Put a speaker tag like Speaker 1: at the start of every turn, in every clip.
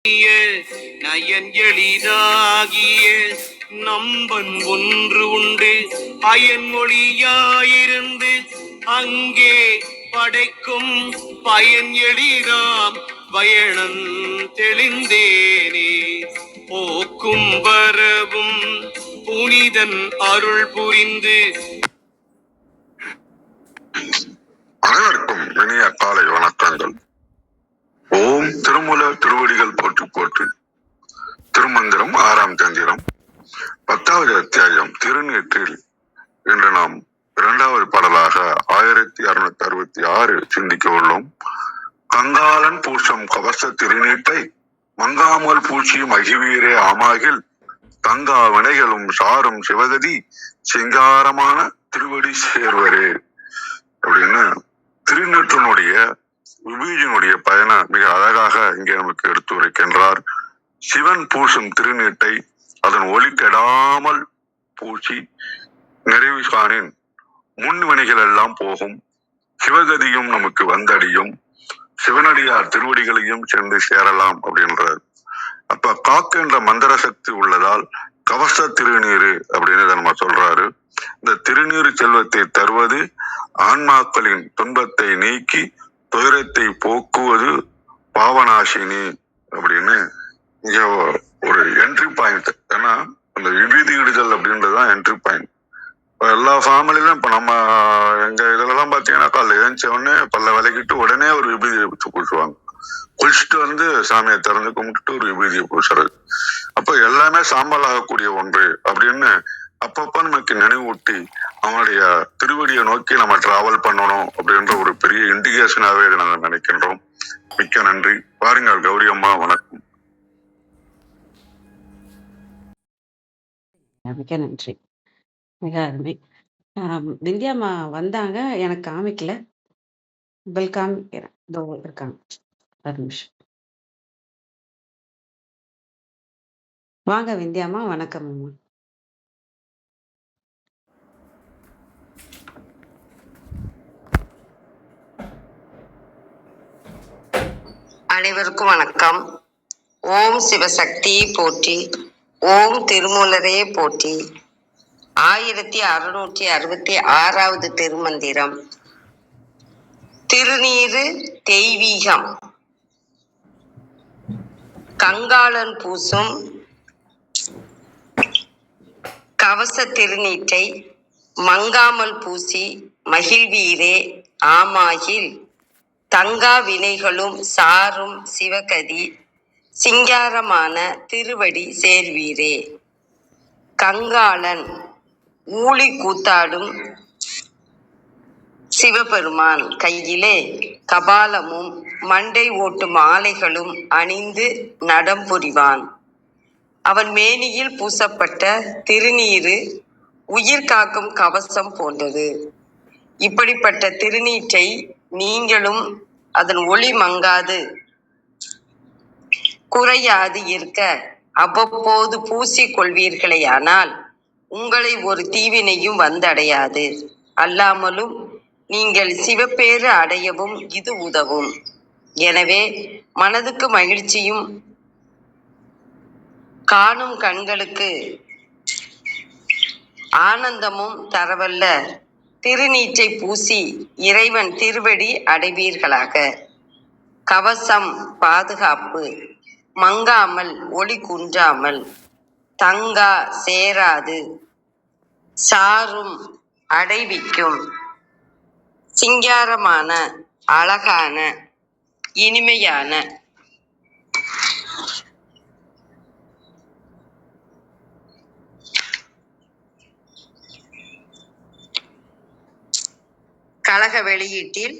Speaker 1: Nine எளிதாகிய நம்பன் ஒன்று உண்டு iron மொழியாயிருந்து அங்கே படைக்கும் பயன் எளிதாம் பயணம் தெளிந்தேனே போக்கும் வரவும் புனிதன் அருள் புரிந்து.
Speaker 2: அனைவருக்கும் இனிய காலை வணக்கங்கள். ஓம் திருமூல திருவடிகள் போற்றி போற்றி. திருமந்திரம் 6ஆம் தந்திரம் 10வது அத்தியாயம் திருநீற்றில் இன்று நாம் 2வது பாடலாக 1666 சிந்திக்க உள்ளோம். கங்காளன் பூசம் கவச திருநீட்டை மங்காமல் பூச்சி மகிழ்வீரே ஆமாகில் தங்கா வினைகளும் சாரும் சிவகதி சிங்காரமான திருவடி சேர்வரே அப்படின்னு திருநீற்றினுடைய விபீஜனுடைய பயனை மிக அழகாக இங்கே நமக்கு எடுத்து உரைக்கின்றார். சிவன் பூசும் திருநீட்டை அதன் ஒளி கெடாமல் பூசி நிறைவு காணின் முன்வினைகள் எல்லாம் போகும், சிவகதியும் நமக்கு வந்தடியும், சிவனடியார் திருவடிகளையும் சென்று சேரலாம் அப்படின்றார். அப்ப காக்கின்ற மந்திர சக்தி உள்ளதால் கவச திருநீரு அப்படின்னு நம்ம சொல்றாரு. இந்த திருநீரு செல்வத்தை தருவது ஆன்மாக்களின் துன்பத்தை நீக்கி துயரத்தை போக்குவது பாவநாசினி அப்படின்னு இங்க ஒரு என்ட்ரி பாயிண்ட். ஏன்னா அந்த விபீதி இடுதல் அப்படின்றதுதான் என்ட்ரி பாயிண்ட். எல்லா ஃபேமிலிலும் இப்ப நம்ம எங்க இதெல்லாம் பாத்தீங்கன்னா காலைல எழுந்த உடனே பல்ல விளக்கிட்டு உடனே ஒரு விபீதியை பூசுவாங்க. குளிச்சுட்டு வந்து சாமியை திறந்து கும்பிட்டுட்டு ஒரு விபூதியை பூசுறது. அப்ப எல்லாமே சாம்பல் ஆகக்கூடிய ஒன்று அப்படின்னு அப்பப்ப நமக்கு நினைவூட்டி அவனுடைய திருவடியை நோக்கி நம்ம டிராவல் பண்ணணும் அப்படின்ற ஒரு பெரிய இண்டிகேஷனாவே நாங்கள் நினைக்கின்றோம். மிக்க நன்றி. பாருங்கள் கௌரி அம்மா, வணக்கம்.
Speaker 3: மிக்க நன்றி, மிக அருமை. விந்தியாம்மா வந்தாங்க, எனக்கு காமிக்கல. பெல் காமிக்கிறேன், இதோ இருக்காங்க. ஒரு நிமிஷம். வாங்க விந்தியாம்மா, வணக்கம் அம்மா.
Speaker 4: அனைவருக்கும் வணக்கம். ஓம் சிவசக்தி போற்றி, ஓம் திருமூலரே போற்றி. 1666வது திருமந்திரம். திருநீரு தெய்வீகம். கங்காளன் பூசும் கவச திருநீற்றை மங்காமல் பூசி மகிழ்வீரே ஆமாகில் தங்கா வினைகளும் சாரும் சிவகதி சிங்காரமான திருவடி சேர்வீரே. கங்காளன் ஊழி கூத்தாடும் சிவபெருமான் கையிலே கபாலமும் மண்டை ஓட்டும் ஆலைகளும் அணிந்து நடம் புரிவான். அவன் மேனியில் பூசப்பட்ட திருநீரு உயிர் காக்கும் கவசம் போன்றது. இப்படிப்பட்ட திருநீற்றை நீங்களும் அதன் ஒளி மங்காது குறையாது இருக்க அவ்வப்போது பூசிக் கொள்வீர்களேயானால் உங்களை ஒரு தீவினையும் வந்தடையாது. அல்லாமலும் நீங்கள் சிவப்பேறு அடையவும் இது உதவும். எனவே மனதுக்கு மகிழ்ச்சியும் காணும் கண்களுக்கு ஆனந்தமும் தரவல்ல திருநீற்றை பூசி இறைவன் திருவடி அடைவீர்களாக. கவசம் பாதுகாப்பு, மங்காமல் ஒளி குன்றாமல், தங்கா சேராது, சாரும் அடைவிக்கும், சிங்காரமான அழகான இனிமையான கழக வெளியீட்டில்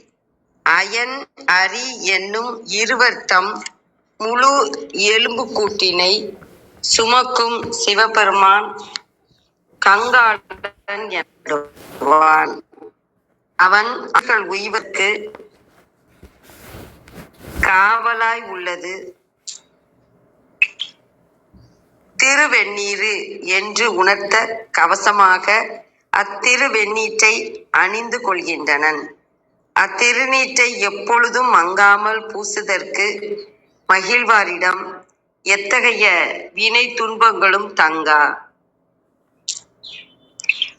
Speaker 4: அயன் அரி என்னும் இருவர்த்தம் முழு எலும்பு கூட்டினை சுமக்கும் சிவபெருமான் கங்காளன் என்பான். அவன் அவர்கள் உய்வர்க்கு காவலாய் உள்ளது திருவெண்ணீரு என்று உணர்த்த கவசமாக அத்திருவெண்ணீற்றை அணிந்து கொள்கின்றனன். அத்திருநீற்றை எப்பொழுதும் மங்காமல் பூசுதற்கு மகிழ்வாரிடம் எத்தகைய வினை துன்பங்களும் தங்கா.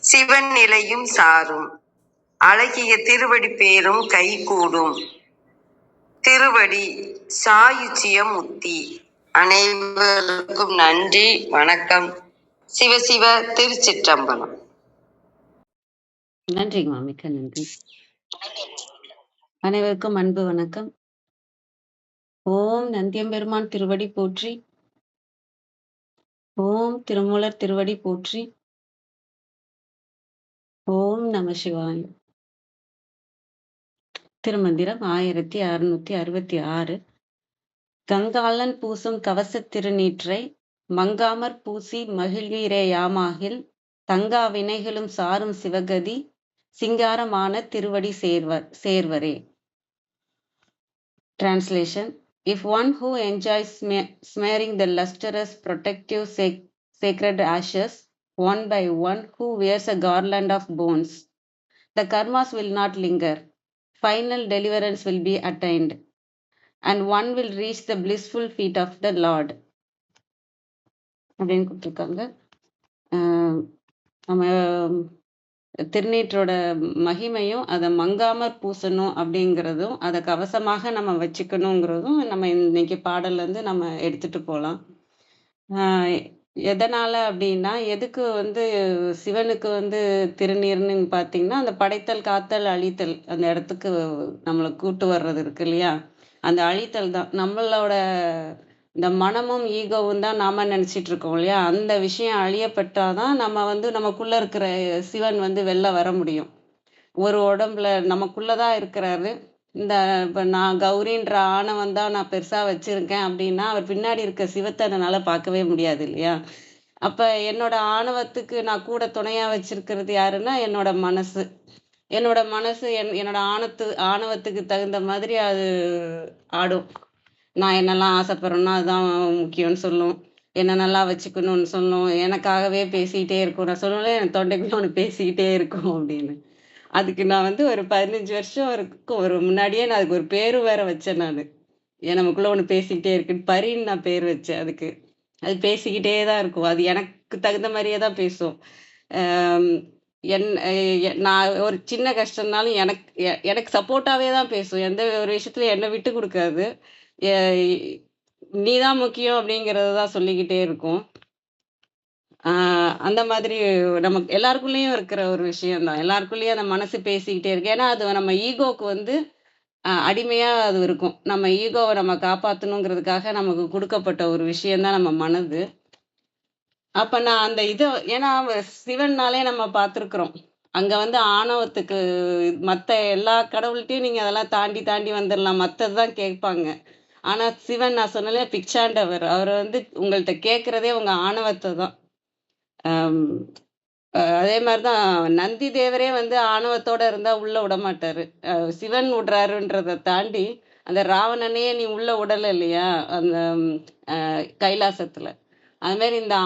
Speaker 4: சிவன் நிலையும் சாரும் அழகிய திருவடி பேரும் கைகூடும். திருவடி சாயுச்சியம் முத்தி. அனைவருக்கும் நன்றி, வணக்கம். சிவசிவ திருச்சிற்றம்பலம்.
Speaker 3: நன்றிங்கம்மா, மிக்க நன்றி. அனைவருக்கும் அன்பு வணக்கம். ஓம் நந்தியம்பெருமான் திருவடி போற்றி. ஓம் திருமூலர் திருவடி போற்றி. ஓம் நம சிவாய. திருமந்திரம் 1666. கங்காளன் பூசும் கவசத் திருநீற்றை மங்காமற் பூசி மகிழ்வீரேயாமாகில் தங்கா வினைகளும் சாரும் சிவகதி சிங்காரமான திருவடி சேர்வரே. Translation: If one who enjoys smearing the lustrous protective sacred ashes one by one, who wears a garland of bones, the karmas will not linger. Final deliverance will be attained, and one will reach the blissful feet of the Lord. அப்படின்னு கொடுத்துருக்காங்க. நம்ம திருநீற்றோட மகிமையும் அதை மங்காமற் பூசணும் அப்படிங்கிறதும் அதை கவசமாக நம்ம வச்சுக்கணுங்கிறதும் நம்ம இன்னைக்கு பாடல்ல இருந்து நம்ம எடுத்துட்டு போகலாம். எதனால அப்படின்னா, எதுக்கு சிவனுக்கு திருநீர்னு பார்த்தீங்கன்னா, அந்த படைத்தல் காத்தல் அழித்தல் அந்த இடத்துக்கு நம்மளை கூட்டு வர்றது இருக்கு இல்லையா, அந்த அழித்தல் தான். நம்மளோட இந்த மனமும் ஈகோவும் தான் நாம நினைச்சிட்டு இருக்கோம் இல்லையா, அந்த விஷயம் அழியப்பட்டாதான் நம்ம நமக்குள்ள இருக்கிற சிவன் வெளில வர முடியும். ஒரு உடம்புல நமக்குள்ளதான் இருக்கிறாரு. இந்த இப்ப நான் கௌரின்ற ஆணவம் தான் நான் பெருசா வச்சிருக்கேன் அப்படின்னா, அவர் பின்னாடி இருக்க சிவத்தை அதனால பார்க்கவே முடியாது இல்லையா. அப்ப என்னோட ஆணவத்துக்கு நான் கூட துணையா வச்சிருக்கிறது யாருன்னா என்னோட மனசு. என்னோட மனசு என்னோட ஆணவத்துக்கு தகுந்த மாதிரி அது ஆடும். நான் என்னெல்லாம் ஆசைப்படுறேன்னா அதுதான் முக்கியம்னு சொல்லும், என்ன நல்லா வச்சுக்கணும்னு சொல்லும், எனக்காகவே பேசிக்கிட்டே இருக்கும். நான் சொல்லுவேன் என் தொண்டைக்குள்ள ஒன்று பேசிக்கிட்டே இருக்கும் அப்படின்னு. அதுக்கு நான் ஒரு 15 வருஷம் ஒரு முன்னாடியே நான் அதுக்கு ஒரு பேரு வேற வச்சேன். நான் நமக்குள்ள ஒன்று பேசிக்கிட்டே இருக்குன்னு பரின்னு நான் பேர் வச்சேன் அதுக்கு. அது பேசிக்கிட்டே தான் இருக்கும், அது எனக்கு தகுந்த மாதிரியே தான் பேசும். நான் ஒரு சின்ன கஷ்டம்னாலும் எனக்கு சப்போர்ட்டாவே தான் பேசும். எந்த ஒரு விஷயத்துல என்னை விட்டு கொடுக்காது. நீதான் முக்கியம் அப்படிங்கறது தான் சொல்லிக்கிட்டே இருக்கும். அந்த மாதிரி நமக்கு எல்லாருக்குள்ளேயும் இருக்கிற ஒரு விஷயம் தான். எல்லாருக்குள்ளேயும் அந்த மனசு பேசிக்கிட்டே இருக்கு. ஏன்னா அது நம்ம ஈகோக்கு அடிமையா அது இருக்கும். நம்ம ஈகோவை நம்ம காப்பாற்றணுங்கிறதுக்காக நமக்கு கொடுக்கப்பட்ட ஒரு விஷயம்தான் நம்ம மனது. அப்ப நான் அந்த ஏன்னா சிவன்னாலே நம்ம பார்த்துருக்குறோம். அங்க ஆணவத்துக்கு மத்த எல்லா கடவுள்கிட்டையும் நீங்க அதெல்லாம் தாண்டி தாண்டி வந்துடலாம், மத்ததுதான் கேட்பாங்க. ஆனா சிவன் நான் சொன்னல பிச்சாண்டவர், அவர் உங்கள்கிட்ட கேட்கறதே உங்க ஆணவத்தை தான். அதே மாதிரிதான் நந்தி தேவரே ஆணவத்தோட இருந்தா உள்ள விட மாட்டாரு. சிவன் விடுறாருன்றதை தாண்டி அந்த ராவணனையே நீ உள்ள விடல இல்லையா அந்த கைலாசத்துல. அது மாதிரி இந்த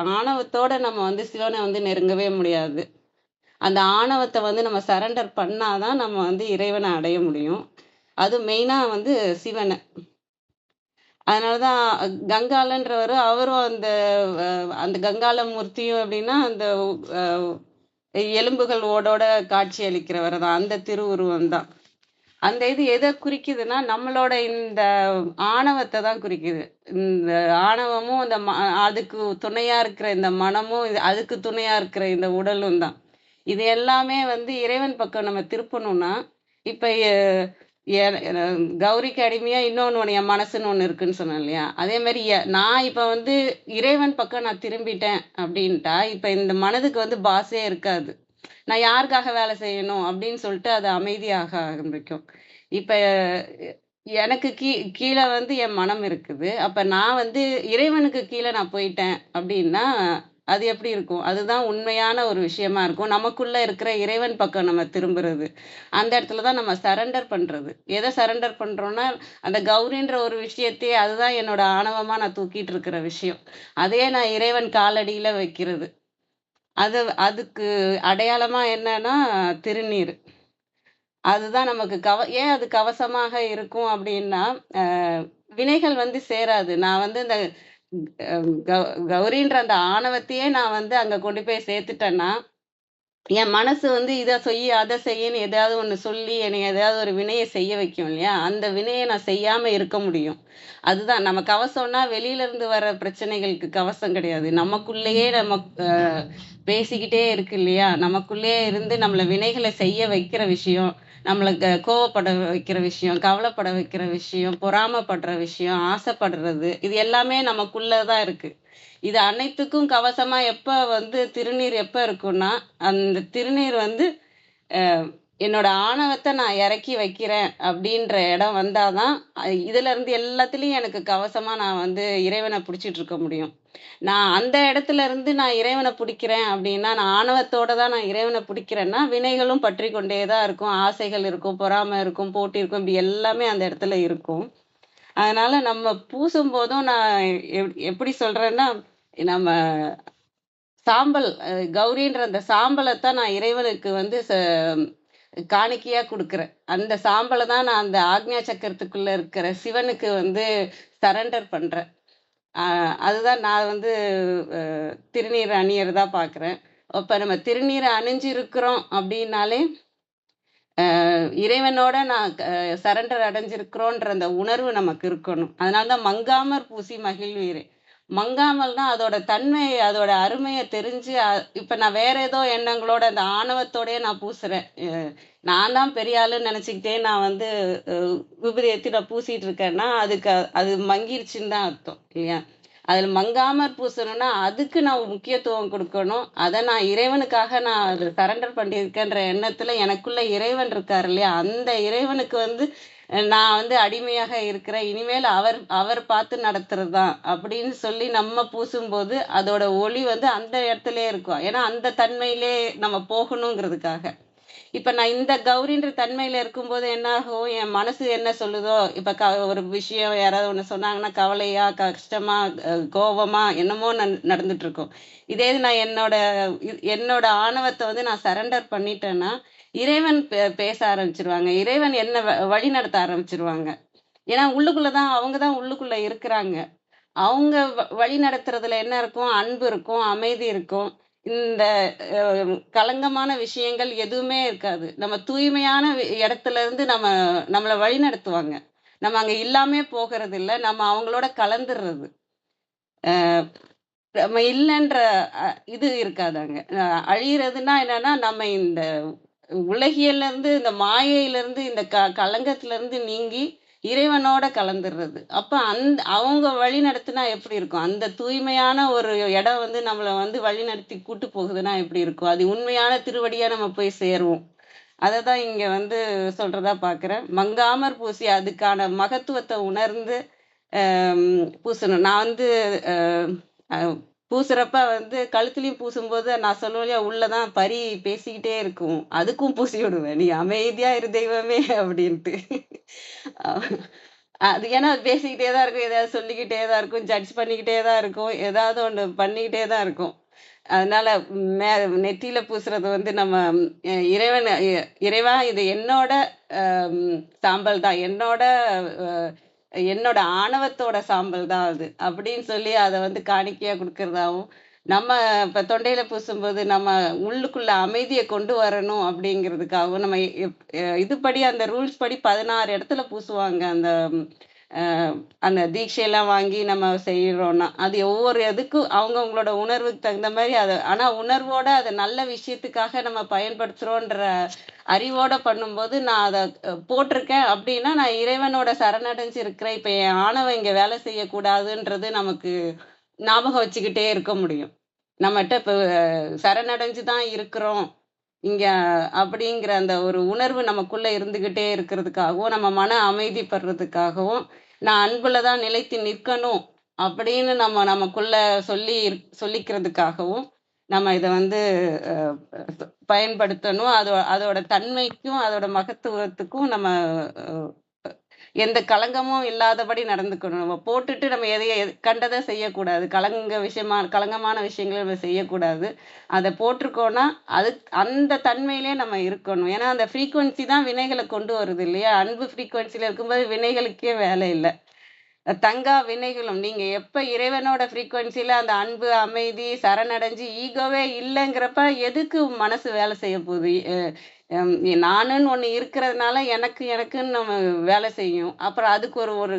Speaker 3: ஆணவத்தோட நம்ம சிவனை நெருங்கவே முடியாது. அந்த ஆணவத்தை நம்ம சரண்டர் பண்ணாதான் நம்ம இறைவனை அடைய முடியும். அது மெயினா சிவனை. அதனாலதான் கங்காளன்றவர் அவரும் அந்த கங்காள மூர்த்தியும் எப்படின்னா அந்த எலும்புகள் ஓடோட காட்சி அளிக்கிறவர் தான். அந்த திருவுருவம் தான். அந்த எதை குறிக்குதுன்னா நம்மளோட இந்த ஆணவத்தை தான் குறிக்குது. இந்த ஆணவமும் அந்த அதுக்கு துணையா இருக்கிற இந்த மனமும் அதுக்கு துணையா இருக்கிற இந்த உடலும் தான். இது எல்லாமே இறைவன் பக்கம் நம்ம திருப்பணும்னா, இப்ப கௌரிக்கு அடிமையா இன்னொன்னு என் மனசுன்னு ஒண்ணு இருக்குன்னு சொன்னேன் இல்லையா, அதே மாதிரி நான் இப்ப இறைவன் பக்கம் நான் திரும்பிட்டேன் அப்படின்ட்டா இப்ப இந்த மனதுக்கு பாசே இருக்காது. நான் யாருக்காக வேலை செய்யணும் அப்படின்னு சொல்லிட்டு அது அமைதியாக ஆரம்பிக்கும். இப்ப எனக்கு கீழே என் மனம் இருக்குது. அப்ப நான் இறைவனுக்கு கீழே நான் போயிட்டேன் அப்படின்னா அது எப்படி இருக்கும்? அதுதான் உண்மையான ஒரு விஷயமா இருக்கும். நமக்குள்ள இருக்கிற இறைவன் பக்கம் நம்ம திரும்புறது. அந்த இடத்துலதான் நம்ம சரண்டர் பண்றது. எதை சரண்டர் பண்றோம்னா அந்த கௌரின்ற ஒரு விஷயத்தையே, அதுதான் என்னோட ஆணவமா நான் தூக்கிட்டு இருக்கிற விஷயம், அதையே நான் இறைவன் காலடியில வைக்கிறது. அதுக்கு அடையாளமா என்னன்னா திருநீர். அதுதான் நமக்கு ஏன் அது கவசமாக இருக்கும் அப்படின்னா, வினைகள் வந்து சேராது. நான் வந்து இந்த கௌரின்ற அந்த ஆணவத்தையே நான் வந்து அங்க கொண்டு போய் சேர்த்துட்டேன்னா, என் மனசு வந்து இத செய்யி, அத செய்யின்னு எதையாவது ஒண்ணு சொல்லி என்னைய எதையாவது ஒரு வினைய செய்ய வைக்கும் இல்லையா? அந்த வினைய நான் செய்யாம இருக்க முடியும். அதுதான் நம்ம கவசம்னா வெளியில இருந்து வர பிரச்சனைகளுக்கு கவசம் கிடையாது. நமக்குள்ளேயே நம்ம பேசிக்கிட்டே இருக்கு இல்லையா? நமக்குள்ளேயே இருந்து நம்மள வினைகள செய்ய வைக்கிற விஷயம், நம்மள கோவப்பட வைக்கிற விஷயம், கவலைப்பட வைக்கிற விஷயம், பொறாமைப்படுற விஷயம், ஆசைப்படுறது, இது எல்லாமே நமக்குள்ள தான் இருக்கு. இது அனைத்துக்கும் கவசமா எப்ப வந்து திருநீர் எப்ப இருக்கும்னா, அந்த திருநீர் வந்து என்னோட ஆணவத்த நான் இறக்கி வைக்கிறேன் அப்படின்ற இடம் வந்தாதான், இதுல இருந்து எல்லாத்துலயும் எனக்கு கவசமா நான் வந்து இறைவன புடிச்சிட்டு இருக்க முடியும். நான் அந்த இடத்துல இருந்து நான் இறைவன புடிக்கிறேன் அப்படின்னா, நான் ஆணவத்தோட தான் நான் இறைவன புடிக்கிறேன்னா, வினைகளும் பற்றிக் கொண்டே தான் இருக்கும். ஆசைகள் இருக்கும், பொறாமை இருக்கும், போட்டி இருக்கும். இப்படி எல்லாமே அந்த இடத்துல இருக்கும். அதனால நம்ம பூசும்போதும் நான் எப்படி சொல்றேன்னா, நம்ம சாம்பல் கௌரின்ற அந்த சாம்பலத்தான் நான் இறைவனுக்கு வந்து காணிக்கையா குடுக்குறேன். அந்த சாம்பல தான் நான் அந்த ஆக்ஞா சக்கரத்துக்குள்ள இருக்கிற சிவனுக்கு வந்து சரண்டர் பண்றேன். அ அதுதான் நான் வந்து அ திருநீர் அணியறதா பார்க்குறேன். அப்ப நம்ம திருநீர அணிஞ்சிருக்கிறோம் அப்படின்னாலே, இறைவனோட நான் சரண்டர் அடைஞ்சிருக்கிறோன்ற அந்த உணர்வு நமக்கு இருக்கணும். அதனால தான் மங்காமற் பூசி மகிழ்வீரே. மங்காமல்னா அதோட தன்மை, அதோட அருமைய தெரிஞ்சு, இப்ப நான் வேற ஏதோ எண்ணங்களோட அந்த ஆணவத்தோடயே நான் பூசுறேன். நான் தான் பெரிய ஆளுன்னு நெனச்சுக்கிட்டே நான் வந்து அ விபூதி ஏத்தி நான் பூசிட்டு இருக்கேன்னா, அதுக்கு அது மங்கிருச்சுன்னு தான் அர்த்தம் இல்லையா? அதுல மங்காமற் பூசணும்னா, அதுக்கு நான் முக்கியத்துவம் குடுக்கணும். அத நான் இறைவனுக்காக நான் அத சரண்டர் பண்ணியிருக்கேன்ற எண்ணத்துல எனக்குள்ள இறைவன் இருக்காரு இல்லையா? அந்த இறைவனுக்கு வந்து நான் வந்து அடிமையாக இருக்கிறேன். இனிமேல் அவர் அவர் பார்த்து நடத்துறது தான் அப்படின்னு சொல்லி நம்ம பூசும்போது, அதோட ஒளி வந்து அந்த இடத்திலேயே இருக்கும். ஏன்னா, அந்த தன்மையிலே நம்ம போகணுங்கிறதுக்காக. இப்ப நான் இந்த கௌரின்ற தன்மையில இருக்கும்போது என்ன ஆகும், என் மனசு என்ன சொல்லுதோ, இப்ப ஒரு விஷயம் யாராவது ஒண்ணு சொன்னாங்கன்னா, கவலையா, கஷ்டமா, கோவமா என்னமோ நடந்துட்டு இருக்கும். இதே இது நான் என்னோட ஆணவத்த வந்து நான் சரண்டர் பண்ணிட்டேன்னா, இறைவன் பேச ஆரம்பிச்சுருவாங்க. இறைவன் என்ன வழி நடத்த ஆரம்பிச்சுருவாங்க. ஏன்னா உள்ளுக்குள்ள தான் அவங்க தான் உள்ளுக்குள்ள இருக்கிறாங்க. அவங்க வழி நடத்துறதுல என்ன இருக்கும்? அன்பு இருக்கும், அமைதி இருக்கும். இந்த களங்கமான விஷயங்கள் எதுவுமே இருக்காது. நம்ம தூய்மையான இடத்துல இருந்து நம்மள வழிநடத்துவாங்க. நம்ம அங்க இல்லாமயே போகறதில்ல. நம்ம அவங்களோட கலந்துர்றது. அ நம்ம இல்லன்ற இது இருக்காது அங்க. அழியிறதுன்னா என்னன்னா, நம்ம இந்த உலகியல்ல இருந்து, இந்த மாயையில இருந்து, இந்த களங்கத்துல இருந்து நீங்கி, இறைவனோட கலந்துர்றது. அப்ப அவங்க வழி நடத்துனா எப்படி இருக்கும்? அந்த தூய்மையான ஒரு இடம் வந்து நம்மள வந்து வழிநடத்தி கூட்டு போகுதுன்னா எப்படி இருக்கும்? அது உண்மையான திருவடியா நம்ம போய் சேருவோம். அததான் இங்க வந்து சொல்றதா பார்க்கிறேன். மங்காமற் பூசி அதுக்கான மகத்துவத்த உணர்ந்து பூசணும். நான் வந்து அ அ பூசுறப்ப வந்து கழுத்துலயும் பூசும்போது நான் சொல்லுவேன் இல்லையா, உள்ளதான் பரி பேசிக்கிட்டே இருக்கும். அதுக்கும் பூசி விடுவேன். "நீ அமைதியா இரு தெய்வமே" அப்படின்ட்டு. அது ஏன்னா அது பேசிக்கிட்டே தான் இருக்கும். எதையாவது சொல்லிக்கிட்டே தான் இருக்கும். ஜட்ஜ் பண்ணிக்கிட்டே தான் இருக்கும். ஏதாவது ஒண்ணு பண்ணிக்கிட்டே தான் இருக்கும். அதனால மே நெத்தியில பூசுறது வந்து நம்ம இறைவன் இறைவா இது என்னோட சாம்பல் தான். அ என்னோட ஆணவத்தோட சாம்பல் தான் அது. அப்படின்னு சொல்லி அத வந்து காணிக்கையா குடுக்கிறதாவும், நம்ம இப்ப தொண்டையில பூசும்போது நம்ம உள்ளுக்குள்ள அமைதிய கொண்டு வரணும் அப்படிங்கிறதுக்காகவும், நம்ம இதுபடி அந்த ரூல்ஸ் படி 16 இடத்துல பூசுவாங்க. அ அந்த தீட்சையெல்லாம் வாங்கி நம்ம செய்றோம்னா, அது ஒவ்வொரு இதுக்கும் அவங்கவங்களோட உணர்வுக்கு தகுந்த மாரி ஆனா உணர்வோட அத நல்ல விஷயத்துக்காக நம்ம பயன்படுத்துறோன்ற அறிவோட பண்ணும்போது, நான் அத போட்டிருக்கேன் அப்டின்னா, நான் இறைவனோட சரணடைஞ்சு இருக்கிறேன். இப்ப என் ஆணவம் இங்க வேலை செய்யக்கூடாதுன்றது நமக்கு ஞாபகம் வச்சுக்கிட்டே இருக்க முடியும். நம்மட்ட இப்ப சரணடைஞ்சு தான் இருக்கிறோம். இங்க அப்படிங்கிற அந்த ஒரு உணர்வு நமக்குள்ள இருந்துகிட்டே இருக்கிறதுக்காகவும், நம்ம மன அமைதி பெறதுக்காகவும், நான் அன்புல தான் நிலைத்து நிற்கணும் அப்படின்னு நம்ம நமக்குள்ள சொல்லிக்கிறதுக்காகவும், நம்ம இத வந்து அ பயன்படுத்தணும். அதோட தன்மைக்கும், அதோட மகத்துவத்துக்கும் நம்ம அ எந்த களங்கமும் இல்லாதபடி நடந்துக்கணும். நம்ம போட்டுட்டு நம்ம கண்டத செய்யக்கூடாது. களங்கமான விஷயங்கள நம்ம செய்யக்கூடாது. அத போட்டுருக்கோம்னா, அந்த தன்மையிலே நம்ம இருக்கணும். ஏன்னா, அந்த ஃப்ரீக்வன்சி தான் வினைகள கொண்டு வருது இல்லையா? அன்பு ஃப்ரீக்வன்சில இருக்கும்போது வினைகளுக்கே வேலை இல்ல. தங்கா வினைகளும். நீங்க எப்ப இறைவனோட ஃப்ரீக்வன்சில அந்த அன்பு, அமைதி, சரணடைஞ்சு ஈகோவே இல்லைங்கிறப்ப எதுக்கு மனசு வேலை செய்ய போகுது? நானுன்னு ஒண்ணு இருக்கிறதுனால எனக்கு எனக்குன்னு நம்ம வேலை செய்யும். அப்புறம் அதுக்கு ஒரு ஒரு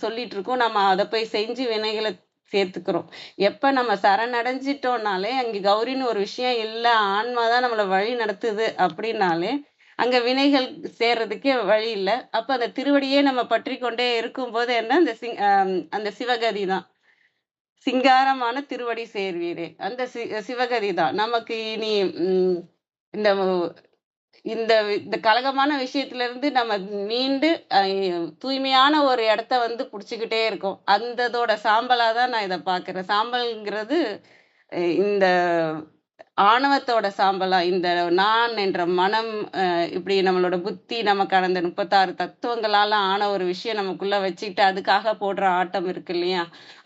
Speaker 3: சொல்லிட்டு இருக்கோம். நம்ம அத போய் செஞ்சு வினைகள சேர்த்துக்கிறோம். எப்ப நம்ம சரணடைஞ்சிட்டோம்னாலே, அங்க கௌரின்னு ஒரு விஷயம் இல்ல, ஆன்மா தான் நம்மள வழி நடத்துது அப்படின்னாலே, அங்க வினைகள் சேர்றதுக்கே வழி இல்ல. அப்ப அந்த திருவடியே நம்ம பற்றிக்கொண்டே இருக்கும்போது என்ன அந்த அந்த சிவகதி தான். சிங்காரமான திருவடி சேர்வீரே. அந்த சிவகதி தான். நமக்கு இனி ம் இந்த இந்த இந்த கலகமான விஷயத்துல இருந்து நம்ம மீண்டு தூய்மையான ஒரு இடத்த வந்து புடிச்சுக்கிட்டே இருக்கோம். அந்ததோட சாம்பலா தான் நான் இத பார்க்கிறேன். சாம்பல்ங்கிறது இந்த ஆணவத்தோட சாம்பலா, இந்த நான் என்ற மனம் இப்படி நம்மளோட புத்தி நமக்கான அந்த 36 தத்துவங்களால ஆன ஒரு விஷயம் நமக்குள்ள வச்சுக்கிட்டு அதுக்காக போடுற ஆட்டம் இருக்கு இல்லையா?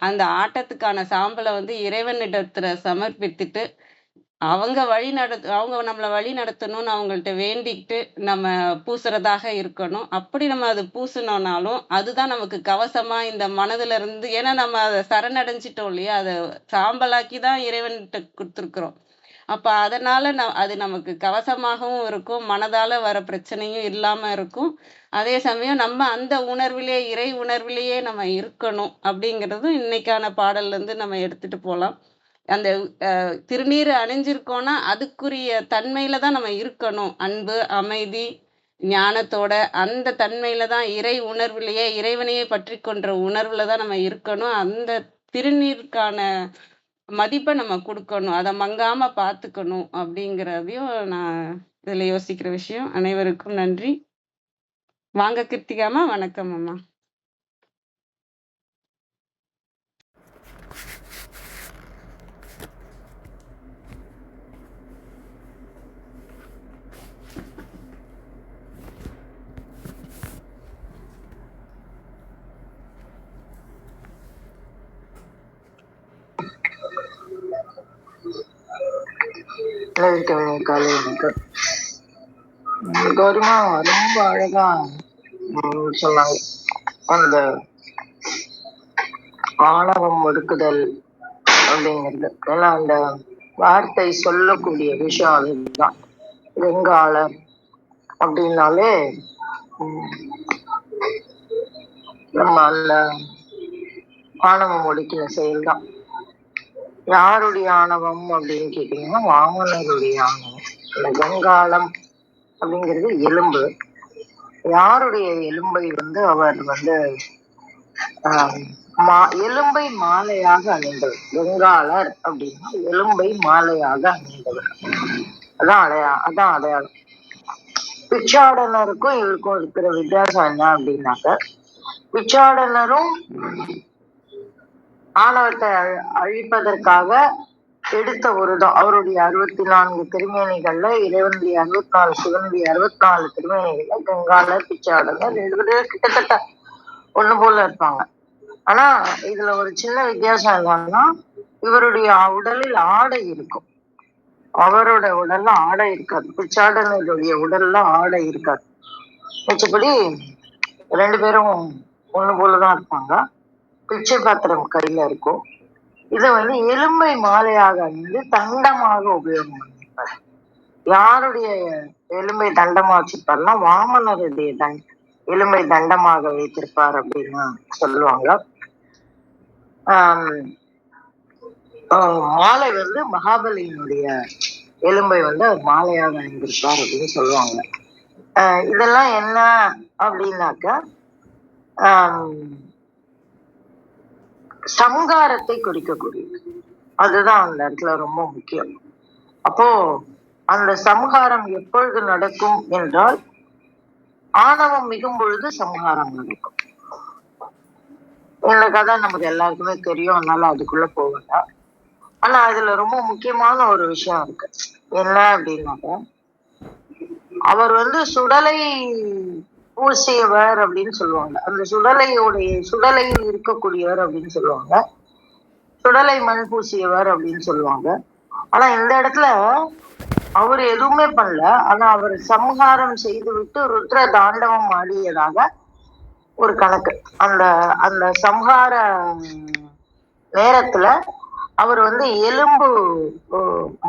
Speaker 3: அந்த ஆட்டத்துக்கான சாம்பல வந்து இறைவனிடத்துல சமர்ப்பித்துட்டு அவங்க நம்மள வழி நடத்தணும்னு அவங்கள்ட்ட வேண்டிக்கிட்டு நம்ம பூசுறதாக இருக்கணும். அப்படி நம்ம அது பூசுனோம்னாலும், அதுதான் நமக்கு கவசமா இந்த மனதுல இருந்து ஏன்னா நம்ம அத சரணடைஞ்சிட்டோம் இல்லையா? அத சாம்பலாக்கி தான் இறைவன்ட்ட குடுத்துருக்குறோம். அப்ப அதனால அது நமக்கு கவசமாகவும் இருக்கும். மனதால வர பிரச்சனையும் இல்லாம இருக்கும். அதே சமயம் நம்ம அந்த உணர்விலே இறை உணர்விலேயே நம்ம இருக்கணும். அப்படிங்கிறதும் இன்னைக்கான பாடல்ல இருந்து நம்ம எடுத்துட்டு போலாம். அந்த திருநீறு அணிஞ்சிருக்கோம்னா, அதுக்குரிய தன்மையில தான் நம்ம இருக்கணும். அன்பு, அமைதி, ஞானத்தோட அந்த தன்மையில தான் இறை உணர்விலேயே இறைவனையே பற்றிக் கொண்ட உணர்வுல தான் நம்ம இருக்கணும். அந்த திருநீருக்கான மதிப்ப நம்ம குடுக்கணும். அத மங்காம பார்த்துக்கணும் அப்படிங்கிறதையும் நான் இதுல யோசிக்கிற விஷயம். அனைவருக்கும் நன்றி. வாங்க கிருத்திகாம்மா. வணக்கம் அம்மா.
Speaker 5: காலை வணக்கம். கௌரிமா ரொம்ப அழகா சொன்னாங்க. அந்த ஆணவம் ஒடுக்குதல் அப்படிங்கிறது. ஏன்னா அந்த வார்த்தை சொல்லக்கூடிய விஷயம் அதுதான். வெங்காளர் அப்படின்னாலே நம்ம அந்த ஆணவம் ஒடுக்கின செயல்தான். யாருடைய ஆணவம் அப்படின்னு கேட்டீங்கன்னா வாமனருடைய ஆணவம். இந்த வெங்காளம் அப்படிங்கிறது எலும்பு. யாருடைய எலும்பை வந்து அவர் வந்து எலும்பை மாலையாக அணிந்தவர். வெங்காளர் அப்படின்னா எலும்பை மாலையாக அணிந்தவர். அதான் அடையாளம். பிச்சாடனருக்கும் இவருக்கும் இருக்கிற வித்தியாசம் என்ன அப்படின்னாக்க, பிச்சாடனரும் ஆணவத்தை அழிப்பதற்காக எடுத்த அவருடைய 64 திருமேனிகள்ல இறைவனுடைய 64 சிவனுடைய 64 திருமேனிகள்ல கங்காளர் பிச்சாடனர் 2 பேரும் கிட்டத்தட்ட ஒண்ணு போல இருப்பாங்க. ஆனா இதுல ஒரு சின்ன வித்தியாசம் என்னன்னா, இவருடைய உடலில் ஆடை இருக்கும், அவரோட உடல்ல ஆடை இருக்காது. பிச்சாடனருடைய உடல்ல ஆடை இருக்காது. மிச்சபடி 2 பேரும் ஒண்ணு போலதான் இருப்பாங்க. பிச்சை பாத்திரம் கையில இருக்கும். இதை வந்து எலும்பை மாலையாக அணிந்து தண்டமாக உபயோகம் பண்ணிருப்பார். யாருடைய எலும்பை தண்டமா வச்சிருப்பாருன்னா வாமனருடைய எலும்பை தண்டமாக வைத்திருப்பார் அப்படின்னு சொல்லுவாங்க. மாலை வந்து மகாபலியினுடைய எலும்பை வந்து அவர் மாலையாக அணிந்திருப்பார் அப்படின்னு சொல்லுவாங்க. இதெல்லாம் என்ன அப்படின்னாக்கா சம்ஹாரத்தை குறிக்கக்கூடியது. அதுதான் அந்த இடத்துல ரொம்ப முக்கியம். அப்போ அந்த சம்ஹாரம் எப்பொழுது நடக்கும் என்றால், ஆணவம் மிகும் பொழுது சம்ஹாரம் நடக்கும். இந்த கதை நமக்கு எல்லாருக்குமே தெரியும், அதனால அதுக்குள்ள போகல. ஆனா அதுல ரொம்ப முக்கியமான ஒரு விஷயம் இருக்கு. என்ன அப்படின்னாக்க, அவர் வந்து சுடலை பூசியவர் அப்படின்னு சொல்லுவாங்க. அந்த சுடலையில் இருக்கக்கூடியவர் அப்படின்னு சொல்லுவாங்க. சுடலை மண் பூசியவர் அப்படின்னு சொல்லுவாங்க. ஆனா இந்த இடத்துல அவர் எதுவுமே பண்ணல. ஆனா அவர் சம்ஹாரம் செய்து விட்டு ருத்ர தாண்டவம் ஆடியதாக ஒரு கணக்கு. அந்த அந்த சம்ஹார நேரத்துல அவர் வந்து எலும்பு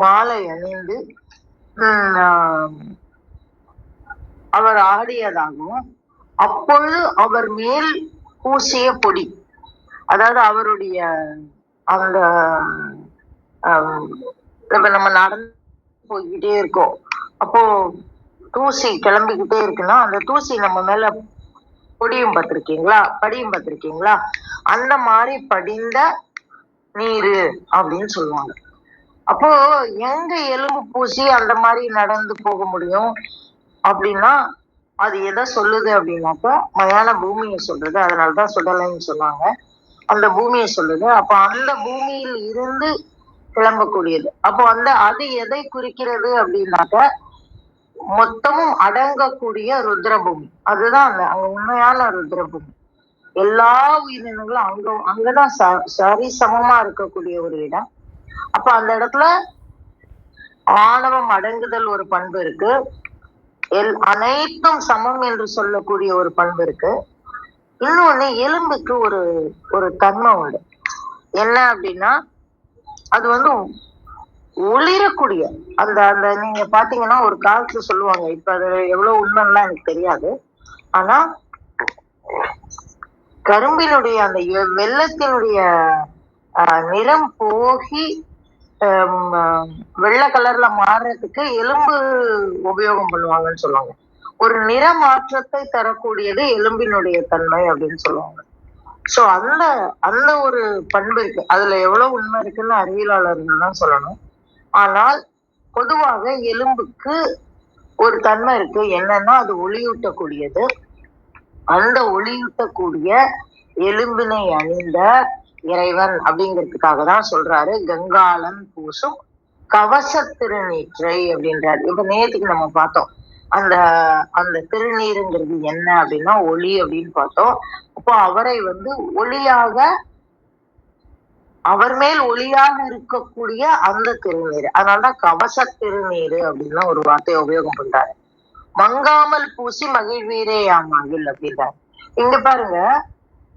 Speaker 5: மாலை அணிந்து அவர் ஆடியதாகவும், அப்பொழுது அவர் மேல் பூசிய பொடி, அதாவது அவருடைய அந்த இப்ப நம்ம நடந்து போய்கிட்டே இருக்கோம், அப்போ தூசி கிளம்பிக்கிட்டே இருக்குன்னா அந்த தூசி நம்ம மேல படியும் பார்த்திருக்கீங்களா? அந்த மாதிரி படிந்த நீரு அப்படின்னு சொல்லுவாங்க. அப்போ எங்க எலும்பு பூசி அந்த மாதிரி நடந்து போக முடியும் அப்படின்னா அது எதை சொல்லுது அப்படின்னாக்கா மயான பூமியை சொல்லுது. அதனாலதான் சுடலைன்னு சொன்னாங்க. அந்த பூமியை சொல்லுது. அப்ப அந்த பூமியில் இருந்து கிளம்பக்கூடியது. அப்போ அது எதை குறிக்கிறது அப்படின்னாக்க மொத்தமும் அடங்கக்கூடிய ருத்ரபூமி. அதுதான் அங்க உண்மையான ருத்ரபூமி. எல்லா உயிரினங்களும் அங்கதான் சரி சமமா இருக்கக்கூடிய ஒரு இடம். அப்ப அந்த இடத்துல ஆணவம் அடங்குதல் ஒரு பண்பு இருக்கு, அனைத்தும் சமம் என்று சொல்லக்கூடிய ஒரு பண்பு இருக்கு. இன்னொன்னு எலும்புக்கு ஒரு ஒரு தன்மை உண்டு. என்ன அப்படின்னா அது வந்து ஒளிரக்கூடிய அந்த அந்த நீங்க பாத்தீங்கன்னா ஒரு காலத்துல சொல்லுவாங்க, இப்ப அது எவ்வளவு உண்மைலாம் எனக்கு தெரியாது, ஆனா கரும்பினுடைய அந்த வெள்ளத்தினுடைய நிறம் போகி வெள்ளை கலர்ல மாறுறதுக்கு எலும்பு உபயோகம் பண்ணுவாங்கன்னு சொல்லுவாங்க. ஒரு நிற மாற்றத்தை தரக்கூடியது எலும்பினுடைய தன்மை அப்படின்னு சொல்லுவாங்க. சோ அந்த அந்த ஒரு பண்பு இருக்கு. அதுல எவ்வளவு உண்மை இருக்குன்னு அறிவியலாளர்கள் தான் சொல்லணும். ஆனால் பொதுவாக எலும்புக்கு ஒரு தன்மை இருக்கு. என்னன்னா அது ஒளியூட்டக்கூடியது. அந்த ஒளியூட்டக்கூடிய எலும்பினை அணிந்த இறைவன் அப்படிங்கிறதுக்காக தான் சொல்றாரு கங்காளன் பூசும் கவச திருநீற்றை அப்படின்றாரு. இப்ப நேற்றுக்கு நம்ம பார்த்தோம் அந்த அந்த திருநீருங்கிறது என்ன அப்படின்னா ஒளி அப்படின்னு பார்த்தோம். அப்போ அவரை வந்து ஒளியாக, அவர் மேல் ஒளியாக இருக்கக்கூடிய அந்த திருநீர், அதனாலதான் கவச திருநீர் அப்படின்னு ஒரு வார்த்தையை உபயோகம் பண்றாரு. மங்காமல் பூசி மகிழ்வீரே ஆமாகில் அப்படின்றாரு. இங்க பாருங்க,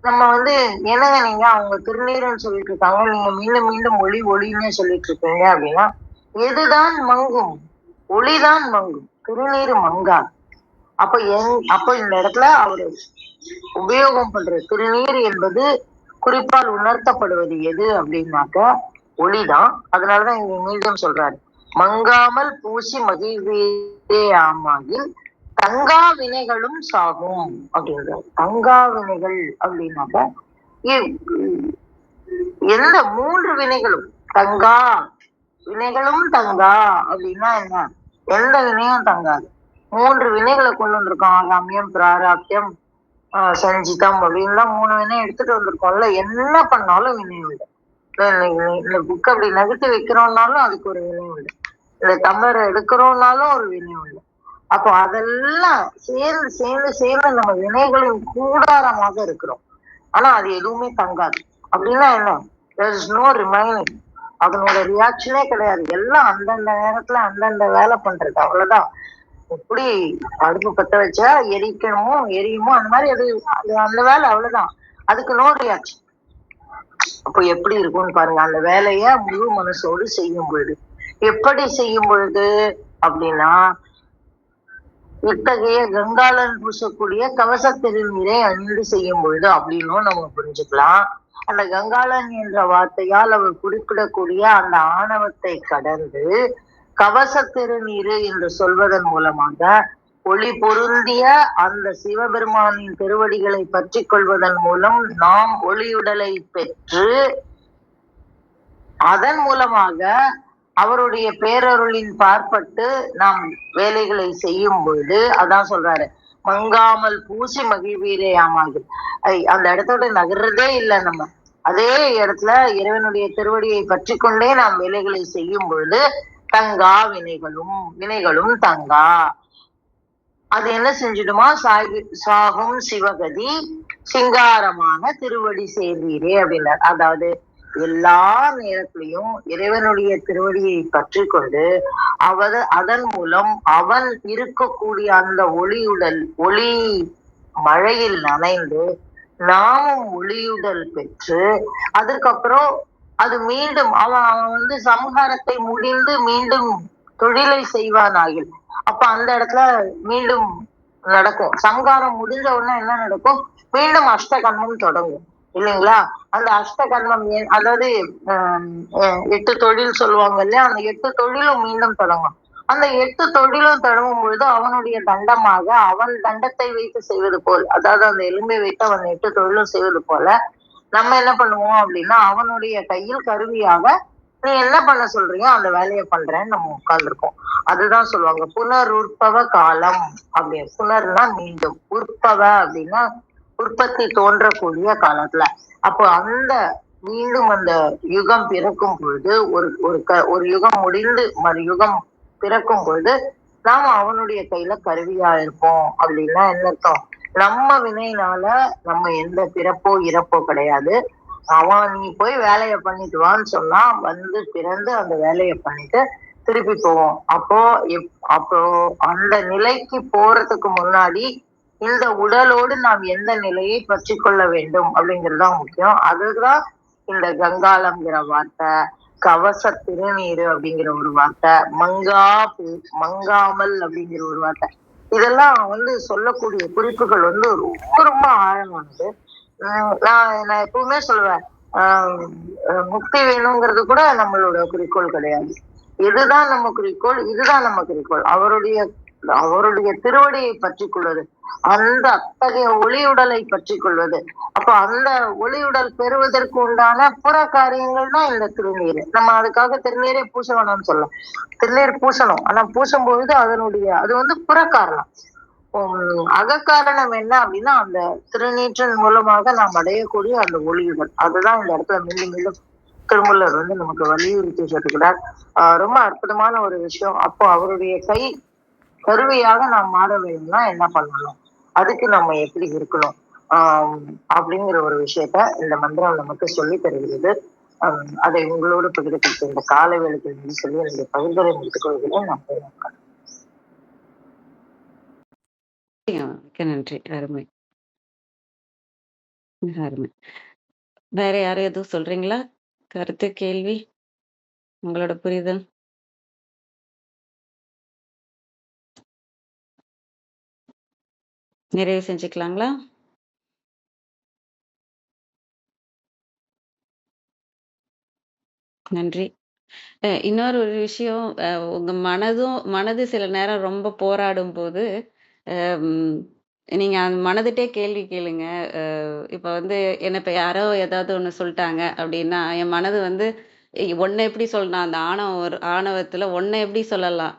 Speaker 5: நம்ம வந்து என்னங்க நீங்க அவங்க திருநீர்னு சொல்லிட்டு இருக்காங்க, நீங்க மீண்டும் மீண்டும் ஒளின்னு சொல்லிட்டு இருக்கீங்க அப்படின்னா எதுதான் மங்கும்? ஒளிதான் மங்கும், திருநீர் மங்காது. அப்ப இந்த இடத்துல அவரு உபயோகம் பண்ற திருநீர் என்பது குறிப்பால் உணர்த்தப்படுவது எது அப்படின்னாக்க ஒளிதான். அதனாலதான் இங்க மீண்டும் சொல்றாரு மங்காமல் பூசி மகிழ்வீரே ஆமாகில் தங்கா வினைகளும் சாகும் அப்படின்றார். தங்கா வினைகள் அப்படின்னாக்க எந்த 3 வினைகளும் தங்கா வினைகளும் தங்கா அப்படின்னா என்ன? எந்த வினையும் தங்காது. 3 வினைகளை கொண்டு வந்திருக்கோம். ஆகாமியம், பிராராப்தியம், சஞ்சிதம் அப்படின்லாம் 3 வினை எடுத்துட்டு வந்திருக்கோம்ல. என்ன பண்ணாலும் வினை உண்டு. இந்த புக் அப்படி நகர்த்தி வைக்கிறோம்னாலும் அதுக்கு ஒரு வினை உண்டு. இந்த டம்ளரை எடுக்கிறோம்னாலும் ஒரு வினை உண்டு. அப்போ அதெல்லாம் சேர்ந்து சேர்ந்து சேர்ந்து நம்ம வினைகளின் கூடாரமாக இருக்கிறோம். ஆனா அது எதுவுமே தங்காது. அப்படின்னா என்ன? there is no remaining. அதனோட ரியாக்ஷனே கிடையாது. எல்லாம் அந்தந்த நேரத்துல அந்தந்த வேலை பண்றது, அவ்வளவுதான். எப்படி அடுப்பு பத்த வச்சா எரியுமோ அந்த மாதிரி அது அந்த வேலை, அவ்வளவுதான். அதுக்கு நோ ரியாக்ஷன். அப்போ எப்படி இருக்கும்னு பாருங்க. அந்த வேலைய முழு மனசோடு செய்யும் பொழுது, எப்படி செய்யும் பொழுது அப்படின்னா இத்தகைய கங்காளன் பூசக்கூடிய கவச திருநீரை அணிந்து செய்யும் பொழுது அப்படின்னும் நம்ம புரிஞ்சுக்கலாம். அந்த கங்காளன் என்ற வார்த்தையால் அவர் குறிப்பிடக்கூடிய அந்த ஆணவத்தை கடந்து கவச திருநீரு என்று சொல்வதன் மூலமாக ஒளி பொருந்திய அந்த சிவபெருமானின் திருவடிகளை பற்றி கொள்வதன் மூலம் நாம் ஒளியுடலை பெற்று அதன் மூலமாக அவருடைய பேரருளின் பார்ப்பட்டு நாம் வேலைகளை செய்யும் பொழுது அதான் சொல்றாரு மங்காமல் பூசி மகிழ்வீரே ஆமாகில். அந்த இடத்தோட நகர்றதே இல்லை. நம்ம அதே இடத்துல இறைவனுடைய திருவடியை பற்றி கொண்டே நாம் வேலைகளை செய்யும் பொழுது தங்கா வினைகளும் தங்கா. அது என்ன செஞ்சிடுமா? சாகும் சிவகதி சிங்காரமான திருவடி சேர்வீரே அப்படின்னார். அதாவது எல்லா நேரத்திலையும் இறைவனுடைய திருவடியை பற்றி கொண்டு அதன் மூலம் அவன் இருக்கக்கூடிய அந்த ஒளி மழையில் நனைந்து நாமும் ஒளியுடல் பெற்று அதுக்கப்புறம் அது மீண்டும் அவன் வந்து சம்ஹாரத்தை முடிந்து மீண்டும் தொழிலை செய்வானாகில் அப்ப அந்த இடத்துல மீண்டும் நடக்கும். சம்ஹாரம் முடிஞ்ச உடனே என்ன நடக்கும்? மீண்டும் அஷ்டகர்மம் தொடங்கும் இல்லைங்களா? அந்த அஷ்டகர்மம் அதாவது 8 தொழில் சொல்லுவாங்க இல்லையா? அந்த 8 தொழிலும் மீண்டும் தொடங்கும். அந்த 8 தொழிலும் தொடங்கும் பொழுது அவனுடைய தண்டமாக அவன் தண்டத்தை வைத்து செய்வது போல், அதாவது அந்த எலும்பை வைத்து அவன் 8 தொழிலும் செய்வது போல நம்ம என்ன பண்ணுவோம் அப்படின்னா அவனுடைய கையில் கருவியாக நீ என்ன பண்ண சொல்றீங்க அந்த வேலையை பண்றேன்னு நம்ம உட்கார்ந்துருக்கோம். அதுதான் சொல்லுவாங்க புனருற்பவ காலம் அப்படின்னு. புனர்னா மீண்டும், உற்பவ அப்படின்னா உற்பத்தி தோன்றக்கூடிய காலத்துல. அப்போ அந்த மீண்டும் அந்த யுகம் பிறக்கும் பொழுது ஒரு யுகம் முடிந்து மறு யுகம் பிறக்கும் பொழுது நாம அவனுடைய கையில கருவியா இருப்போம். அப்படின்னா என்ன அர்த்தம்? நம்ம வினையினால நம்ம எந்த பிறப்போ இறப்போ கிடையாது. அவன் நீ போய் வேலையை பண்ணிட்டு வான்னு சொன்னா வந்து பிறந்து அந்த வேலையை பண்ணிட்டு திருப்பி போவோம். அப்போ அந்த நிலைக்கு போறதுக்கு முன்னாடி இந்த உடலோடு நாம் எந்த நிலையை பற்றி கொள்ள வேண்டும் அப்படிங்கறதுதான் முக்கியம். அதுதான் இந்த கங்காளம்ங்கிற வார்த்தை, கவச திருநீரு அப்படிங்கிற ஒரு வார்த்தை, மங்காமல் அப்படிங்கிற ஒரு வார்த்தை. இதெல்லாம் வந்து சொல்லக்கூடிய குறிப்புகள் வந்து ரொம்ப ரொம்ப ஆழமானது. நான் எப்பவுமே சொல்லுவேன், முக்தி வேணுங்கிறது கூட நம்மளோட குறிக்கோள் கிடையாது. எதுதான் நம்ம குறிக்கோள்? இதுதான் நம்ம குறிக்கோள். அவருடைய திருவடியை பற்றி கொள்வது, அந்த அத்தகைய ஒளியுடலை பற்றி கொள்வது. அப்ப அந்த ஒளியுடல் பெறுவதற்கு உண்டான புற காரியங்கள் தான் இந்த திருநீர். நம்ம அதுக்காக திருநீரை பூச வேணும்னு சொல்லலாம். திருநீர் பூசணும், ஆனா பூசும் பொழுது அது வந்து புற காரணம். அகக்காரணம் என்ன அப்படின்னா அந்த திருநீற்றின் மூலமாக நாம் அடையக்கூடிய அந்த ஒளியுடல். அதுதான் இந்த இடத்துல மீண்டும் மீண்டும் திருமூலர் வந்து நமக்கு வலியுறுத்தி சொல்லுகிறார். ரொம்ப அற்புதமான ஒரு விஷயம். அப்போ அவருடைய கை கருவியாக நாம் மாற வேணும்னா என்ன பண்ணணும், அதுக்கு நம்ம எப்படி இருக்கணும் அப்படிங்கிற ஒரு விஷயத்த இந்த மந்திரம் நமக்கு சொல்லி தருகிறது. அதை உங்களோடு பகிர்ந்து இந்த கால வேளைக்கு சொல்லி என்னுடைய பகிர்தலை முடித்துக் கொள்கிறேன். நான்
Speaker 3: மிக்க நன்றி. அருமை, மிக அருமை. வேற யாரும் எதுவும் சொல்றீங்களா? கருத்து, கேள்வி, உங்களோட புரிதல்? நிறைவு செஞ்சுக்கலாங்களா? நன்றி. இன்னொரு ஒரு விஷயம், உங்க மனது சில நேரம் ரொம்ப போராடும் போது நீங்க அந்த மனதிட்டே கேள்வி கேளுங்க. இப்ப வந்து என்ன இப்ப யாரோ ஏதாவது ஒண்ணு சொல்லிட்டாங்க அப்படின்னா என் மனது வந்து ஒன்ன எப்படி சொல்லலாம், அந்த ஆணவத்துல ஒன்ன எப்படி சொல்லலாம்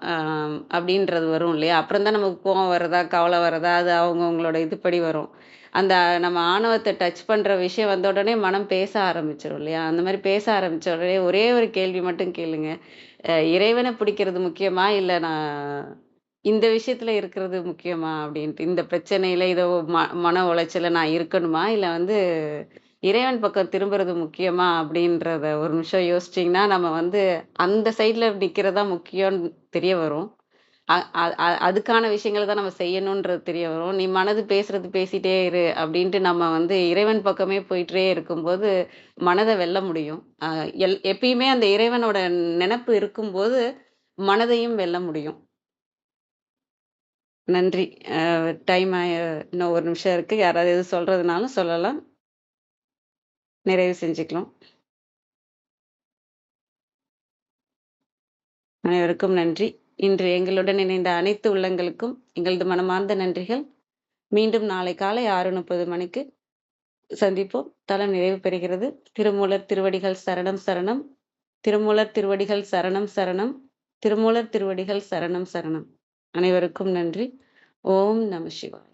Speaker 3: அப்படின்றது வரும் இல்லையா? அப்புறம் தான் நமக்கு கோவம் வருதா கவலை வருதா அது அவங்கவுங்களோட இதுபடி வரும். அந்த நம்ம ஆணவத்தை டச் பண்ற விஷயம் வந்த உடனே மனம் பேச ஆரம்பிச்சிடும் இல்லையா? அந்த மாதிரி பேச ஆரம்பிச்ச உடனே ஒரே ஒரு கேள்வி மட்டும் கேளுங்க. இறைவனை பிடிக்கிறது முக்கியமா இல்ல நான் இந்த விஷயத்துல இருக்கிறது முக்கியமா அப்படின்ட்டு, இந்த பிரச்சனையில இதோ மன உளைச்சல நான் இருக்கணுமா இல்ல வந்து இறைவன் பக்கம் திரும்புறது முக்கியமா அப்படின்றத ஒரு நிமிஷம் யோசிச்சீங்கன்னா நம்ம வந்து அந்த சைட்ல நிக்கிறதா முக்கியம்னு தெரிய வரும். அதுக்கான விஷயங்களை தான் நம்ம செய்யணும்ன்றது தெரிய வரும். நீ மனது பேசுறது பேசிட்டே இரு அப்படின்ட்டு நம்ம வந்து இறைவன் பக்கமே போயிட்டே இருக்கும்போது மனதை வெல்ல முடியும். எப்பயுமே அந்த இறைவனோட நினைப்பு இருக்கும்போது மனதையும் வெல்ல முடியும். நன்றி. டைம் இன்னும் ஒரு நிமிஷம் இருக்கு. யாராவது எது சொல்றதுனாலும் சொல்லலாம். நிறைவு செஞ்சுக்கலாம். அனைவருக்கும் நன்றி. இன்று எங்களுடன் இணைந்த அனைத்து உள்ளங்களுக்கும் எங்களது மனமார்ந்த நன்றிகள். மீண்டும் நாளை காலை 6:30 மணிக்கு சந்திப்போம். தலம் நிறைவு பெறுகிறது. திருமூலர் திருவடிகள் சரணம் சரணம். திருமூலர் திருவடிகள் சரணம் சரணம். திருமூலர் திருவடிகள் சரணம் சரணம். அனைவருக்கும் நன்றி. ஓம் நம சிவாய.